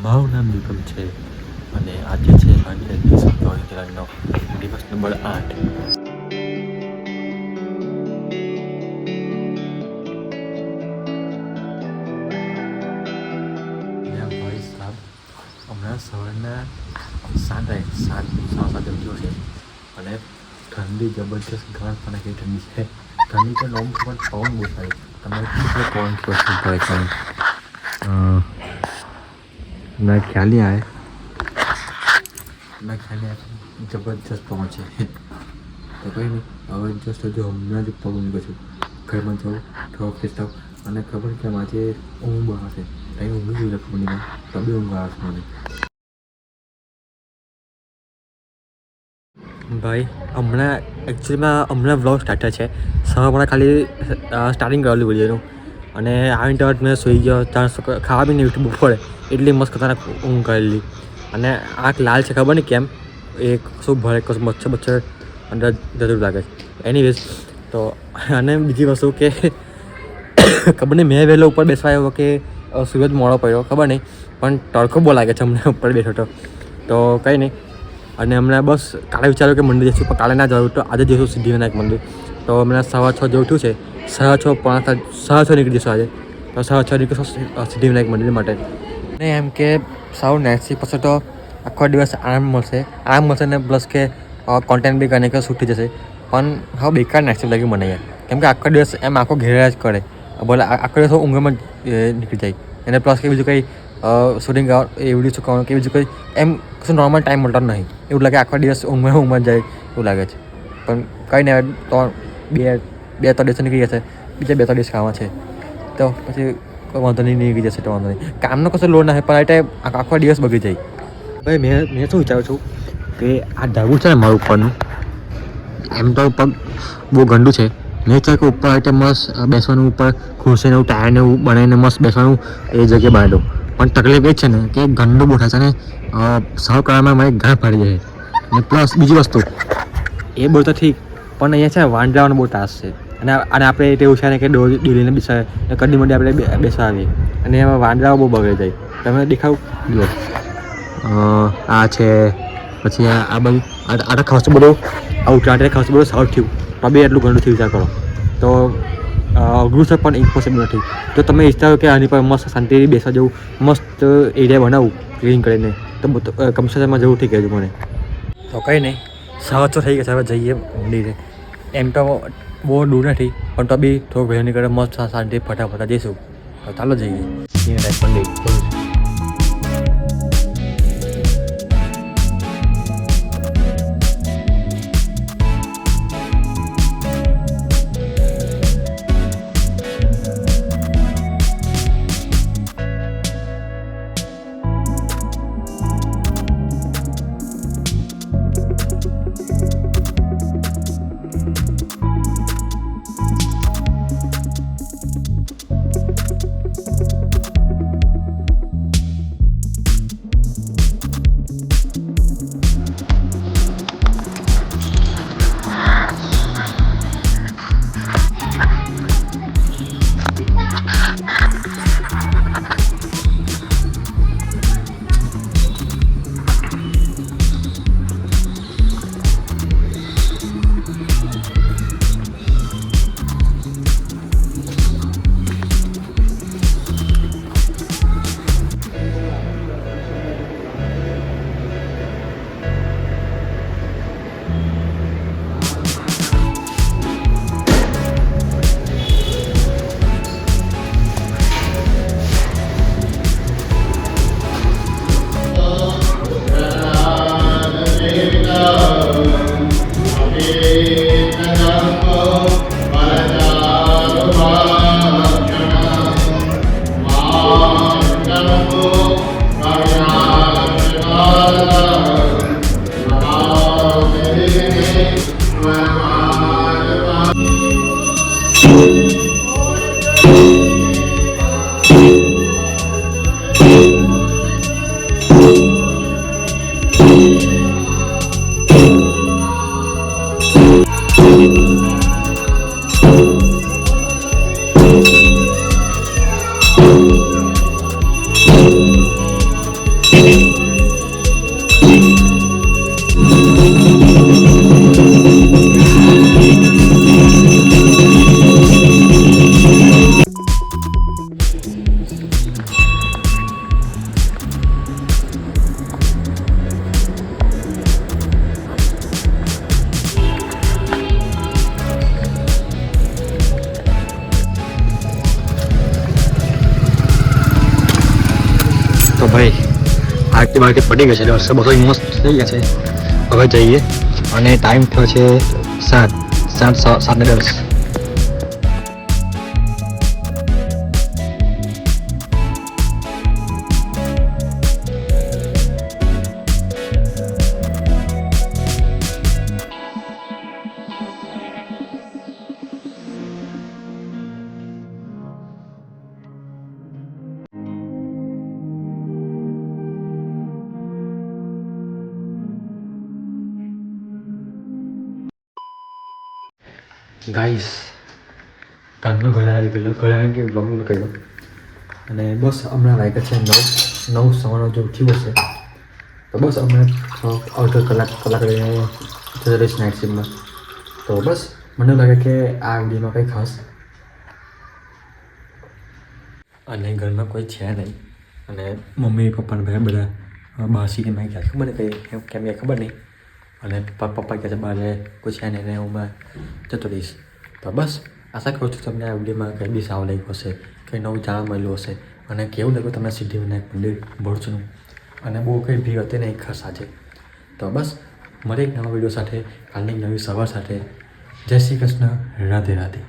મારું નામ નિગમ છે અને આજે છે ભાગ્ય દિવસ નંબર 8. ભાઈ સાહેબ હમણાં સવારના 7:30 ઉઠ્યો છે અને ઠંડી જબરજસ્ત ગાઢ પણ કઈ ઠંડી છે. ઠંડી તો નોમ પણ પવન બહુ થાય. તમારે કેટલો પવન પસંદ પડે પવન ના ખ્યાલ નહીં આવે જબરજસ્ત પવન છે. તો કંઈ નહીં હવે જસ્ટ હજુ હમણાં જ પવન મૂક્યો છું. ઘરમાં જાઉં થોડો ફ્રેશ થાવ અને ખબર કે આજે ઊંઘ આવશે કંઈ ઊંઘ જોઈએ ખબર નહીં તો બી ઊંઘ આવશે મને. ભાઈ હમણાં વ્લોગ સ્ટાર્ટર છે. સવારમાં ખાલી સ્ટાર્ટિંગ કરેલું વિડીયોનું અને આ ઇન્ટરનેટ મેં સૂઈ ગયો ત્યાં ખાવા બી નહીં ઉઠી બપોરે એટલી મસ્ત ખતરનાક ઊંઘ કરેલી અને આંખ લાલ છે ખબર નહીં કેમ એક શું ભરે કશું મચ્છર અંદર જરૂર લાગે છે. એનીવેઝ તો અને બીજી વસ્તુ કે ખબર નહીં મેં વહેલો ઉપર બેસવા આવ્યો કે સૂરજ મોડો પડ્યો ખબર નહીં પણ તડકો બહુ લાગે છે હમણાં ઉપર બેઠો તો કંઈ નહીં. અને હમણાં બસ કાલે વિચાર્યું કે મંદિર જઈશું પણ કાલે ના જવું તો આજે જઈશું સિદ્ધિવિનાયક મંદિર. તો હમણાં 6:30 જે ઉઠ્યું છે 6:30 નીકળી જઈશું આજે. તો 6:30 નીકળીશું સિદ્ધિવિનાયક મંદિર માટે. ને એમ કે સાવ નાઇટથી પછી તો આખો દિવસ આરામ મળશે ને પ્લસ કે કોન્ટેન્ટ બી કરીને કે છૂટી જશે. પણ હવે બેકાર નાઇટ લાગ્યું મને યાર કેમ કે આખો દિવસ એમ આખો ઘેરા જ કરે બોલે આખો દિવસ ઊંઘમાં નીકળી જાય અને પ્લસ કે બીજું કંઈ શૂટિંગ એવડી ચૂકવાનું કે બીજું કંઈ એમ કશું નોર્મલ ટાઈમ મળતો નહીં એવું લાગે આખો દિવસ ઊંઘમાં જાય એવું લાગે છે. પણ કંઈ નહીં તો બે 3 દિવસ નીકળી જશે બીજા 2-3 દિવસ ખાવા છે તો પછી વાંધો નહીં નીકળી જશે તો વાંધો નહીં. કામનો કશો લોડ ના હોય પણ આ ટાઈમ આખો દિવસ બગડી જાય. ભાઈ મેં શું વિચારું છું કે આ ધાબુ છે ને મારું ઉપરનું એમ તો પગ બહુ ગંદુ છે. મેં ચાલ કે ઉપર એટલે મસ્ત બેસવાનું ઉપર ખુરશીને એવું ટાયરને એવું બનાવીને મસ્ત બેસવાનું એ જગ્યાએ બનાવી દઉં. પણ તકલીફ એ જ છે ને કે ગંદુ બહુ થાય છે અને સર્વ કરવામાં મને ઘાણ ફાડી જાય. અને પ્લસ બીજી વસ્તુ એ બોલતો ઠીક પણ અહીંયા છે ને વાંદરાવાનો બહુ ત્રાસ છે અને આપણે એવું છે ને કે ડોલીને બેસાવે કદી મંડી આપણે બેસાવીએ અને એમાં વાંદરાઓ બહુ બગડી જાય. તમે દેખાવ જુઓ આ છે પછી આ બધું આ ખાસ બધું આ ઉઠાડે ખાસ બધું સાઉથ થયું તો બી એટલું ઘણું થયું વિચાર કરો તો અઘરું છે પણ ઇમ્પોસિબલ નથી. તો તમે ઈચ્છતા હો કે આની પર મસ્ત શાંતિથી બેસવા જવું મસ્ત એરિયા બનાવું ક્લીન કરીને તો કમસેમાં જવું ઠીક છે મને. તો કંઈ નહીં 6:30 થઈ ગયા છે હવે જઈએ મંદિરે. એમ તો બહુ દૂર નથી પણ તો બી થોડું વહેલું નીકળે મસ્ત શાંતિ ફટાફટ જઈશું. તો ચાલો જઈએ મંદિર. તો ભાઈ આરતી બારતી પડી ગઈ છે એટલે બસો મસ્ત થઈ ગયા છે. હવે જઈએ અને ટાઈમ થયો છે 7:10. ગાઈસ કાલનો ઘરે આવી ગયેલો ઘરે આવી કે બ્લોગિંગ કર્યો અને બસ હમણાં વાગ્યા છે 9 સવારનો જો ઉઠ્યું હશે તો બસ હમણાં અડધો કલાક રહીને રહીશ નાઇટ શિફ્ટમાં. તો બસ મને લાગે કે આ વિડીયોમાં કંઈ ખાસ અને ઘરમાં કોઈ છે નહીં અને મમ્મી પપ્પાને ભાઈ બધા બાસીને મેં ગયા ખબર નહીં કંઈ કેમ કે ખબર નહીં અને પપ્પા કહે છે બારે કોઈ છે નહીં હું જતો રહીશ. તો બસ આશા કરું છું તમને આ વિડીયોમાં કંઈ બી સાવ લાગ્યું હશે, કંઈ નવું જાણવા મળ્યું હશે અને કેવું લાગ્યું તમને સિદ્ધિવિનાયક મંદિર ભરૂચનું અને બહુ કંઈ ભીડ હતી નહીં ખાસ આજે. તો બસ મળે એક નવા વિડીયો સાથે કાલની નવી સવાર સાથે. જય શ્રી કૃષ્ણ, રાધે રાધે.